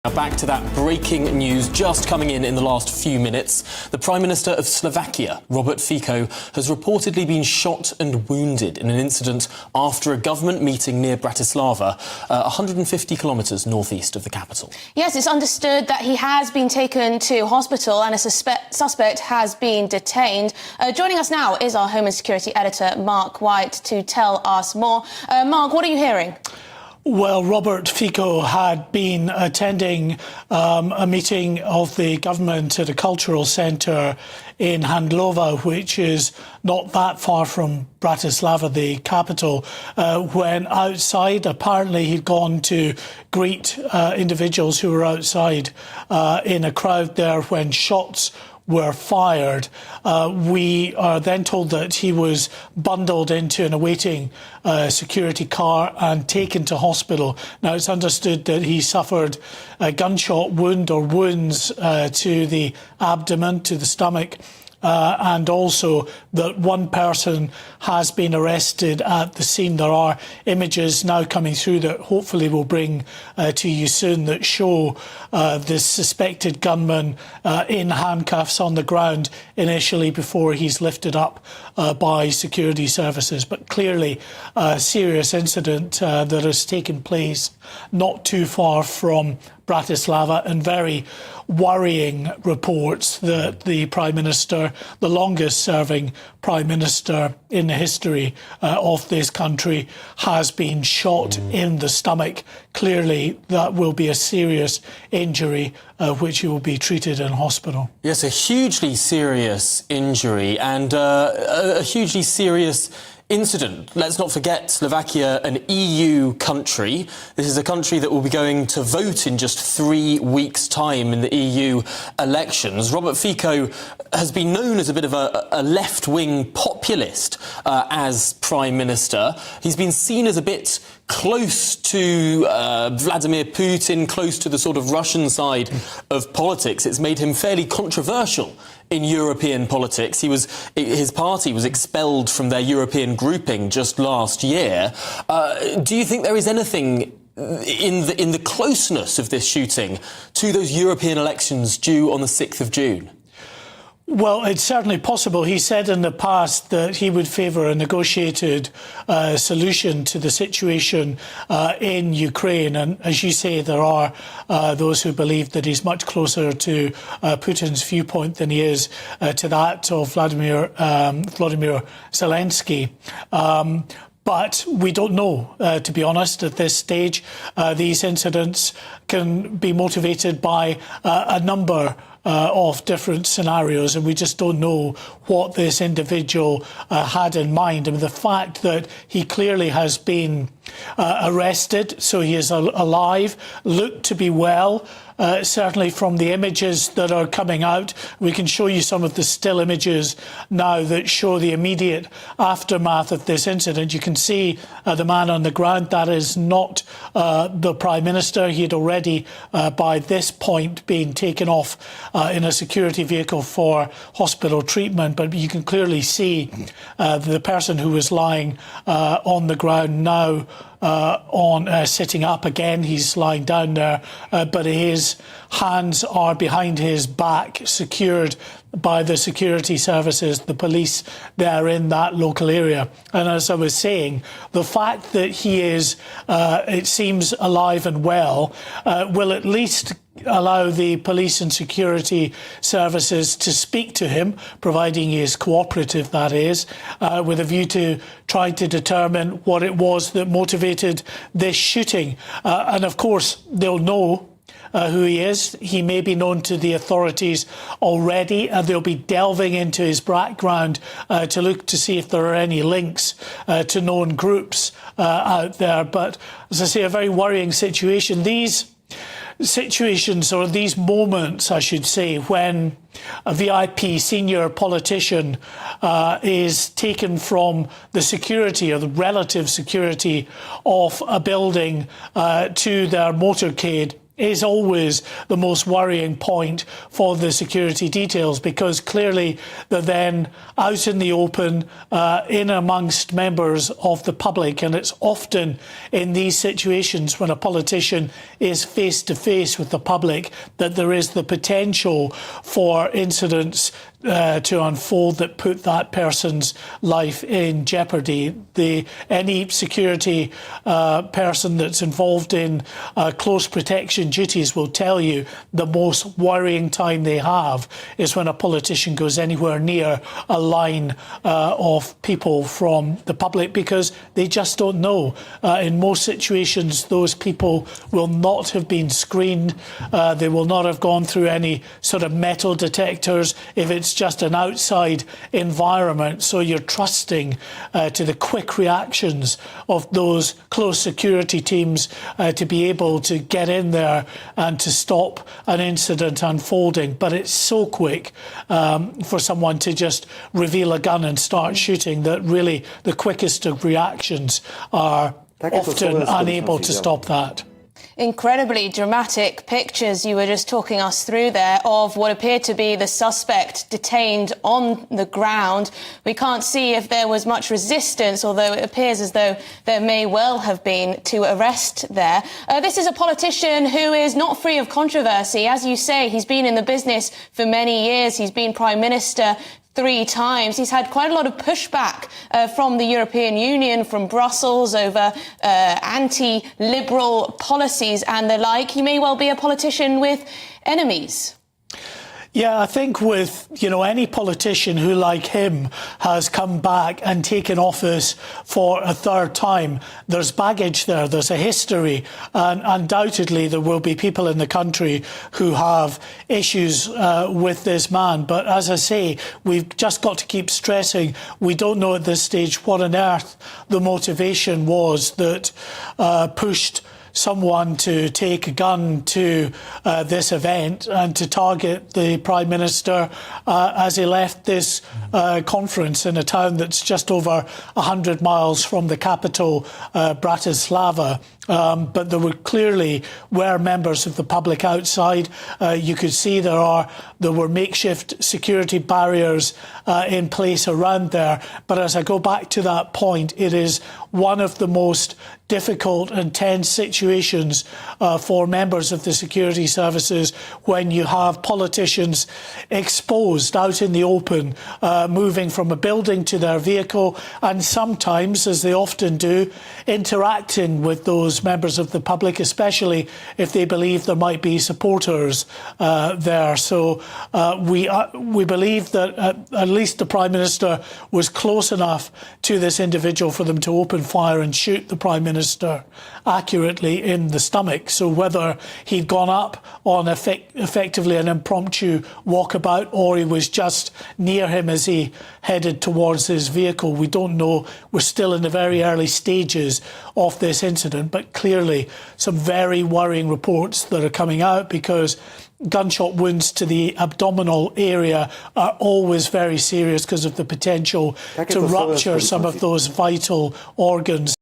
Now back to that breaking news just coming in the last few minutes. The Prime Minister of Slovakia, Robert Fico, has reportedly been shot and wounded in an incident after a government meeting near Bratislava, 150 kilometres northeast of the capital. Yes, it's understood that he has been taken to hospital and a suspect has been detained. Joining us now is our Home and Security Editor, Mark White, to tell us more. Mark, what are you hearing? Well, Robert Fico had been attending a meeting of the government at a cultural centre in Handlova, which is not that far from Bratislava, the capital, when outside, apparently he'd gone to greet individuals who were outside in a crowd there when shots were fired. We are then told that he was bundled into an awaiting security car and taken to hospital. Now, it's understood that he suffered a gunshot wound or wounds to the abdomen, to the stomach, and also that one person has been arrested at the scene. There are images now coming through that hopefully we'll bring to you soon that show this suspected gunman in handcuffs on the ground initially before he's lifted up by security services. But clearly a serious incident that has taken place not too far from Bratislava, and very worrying reports that the Prime Minister, the longest serving Prime Minister in the history of this country, has been shot in the stomach. Clearly that will be a serious injury which he will be treated in hospital. Yes, a hugely serious injury and a hugely serious incident. Let's not forget Slovakia, an EU country. This is a country that will be going to vote in just 3 weeks' time in the EU elections. Robert Fico has been known as a bit of a left-wing populist as Prime Minister. He's been seen as a bit close to Vladimir Putin, close to the sort of Russian side of politics. It's made him fairly controversial in European politics. His party was expelled from their European grouping just last year. Do you think there is anything in the closeness of this shooting to those European elections due on the 6th of June? Well, it's certainly possible. He said in the past that he would favour a negotiated solution to the situation in Ukraine. And as you say, there are those who believe that he's much closer to Putin's viewpoint than he is to that of Vladimir Zelensky. But we don't know, to be honest, at this stage. These incidents can be motivated by a number of different scenarios, and we just don't know what this individual had in mind. I mean, the fact that he clearly has been arrested, so he is alive, looked to be well. Certainly from the images that are coming out, we can show you some of the still images now that show the immediate aftermath of this incident. You can see the man on the ground. That is not the Prime Minister. He had already, by this point, been taken off in a security vehicle for hospital treatment. But you can clearly see the person who was lying on the ground now sitting up again. He's lying down there, but his hands are behind his back, secured by the security services, the police there in that local area. And as I was saying, the fact that he is, it seems, alive and well, will at least allow the police and security services to speak to him, providing he is cooperative, that is, with a view to trying to determine what it was that motivated this shooting. And of course, they'll know who he is. He may be known to the authorities already, and they'll be delving into his background to look to see if there are any links to known groups out there. But as I say, a very worrying situation. These situations, or these moments, I should say, when a VIP senior politician is taken from the security or the relative security of a building to their motorcade is always the most worrying point for the security details, because clearly they're then out in the open, in amongst members of the public, and it's often in these situations when a politician is face to face with the public that there is the potential for incidents to unfold that put that person's life in jeopardy. Any security person that's involved in close protection duties will tell you the most worrying time they have is when a politician goes anywhere near a line of people from the public, because they just don't know. In most situations, those people will not have been screened. They will not have gone through any sort of metal detectors if it's just an outside environment. So you're trusting to the quick reactions of those close security teams to be able to get in there and to stop an incident unfolding. But it's so quick for someone to just reveal a gun and start shooting that really the quickest of reactions are often unable to stop that. Incredibly dramatic pictures you were just talking us through there of what appeared to be the suspect detained on the ground. We can't see if there was much resistance, although it appears as though there may well have been, to arrest there. This is a politician who is not free of controversy. As you say, he's been in the business for many years. He's been Prime Minister 3 times. He's had quite a lot of pushback from the European Union, from Brussels, over anti-liberal policies and the like. He may well be a politician with enemies. Yeah, I think with, any politician who, like him, has come back and taken office for a 3rd time, there's baggage there, there's a history, and undoubtedly there will be people in the country who have issues with this man. But as I say, we've just got to keep stressing, we don't know at this stage what on earth the motivation was that pushed someone to take a gun to this event and to target the Prime Minister as he left this conference in a town that's just over 100 miles from the capital, Bratislava. But there clearly were members of the public outside. You could see there were makeshift security barriers in place around there. But as I go back to that point, it is one of the most difficult and tense situations for members of the security services when you have politicians exposed out in the open, moving from a building to their vehicle, and sometimes, as they often do, interacting with those members of the public, especially if they believe there might be supporters there. So we believe that at least the Prime Minister was close enough to this individual for them to open fire and shoot the Prime Minister accurately in the stomach. So whether he'd gone up on effectively an impromptu walkabout or he was just near him as he headed towards his vehicle, we don't know. We're still in the very early stages of this incident, but clearly some very worrying reports that are coming out, because gunshot wounds to the abdominal area are always very serious because of the potential to rupture some of those vital organs.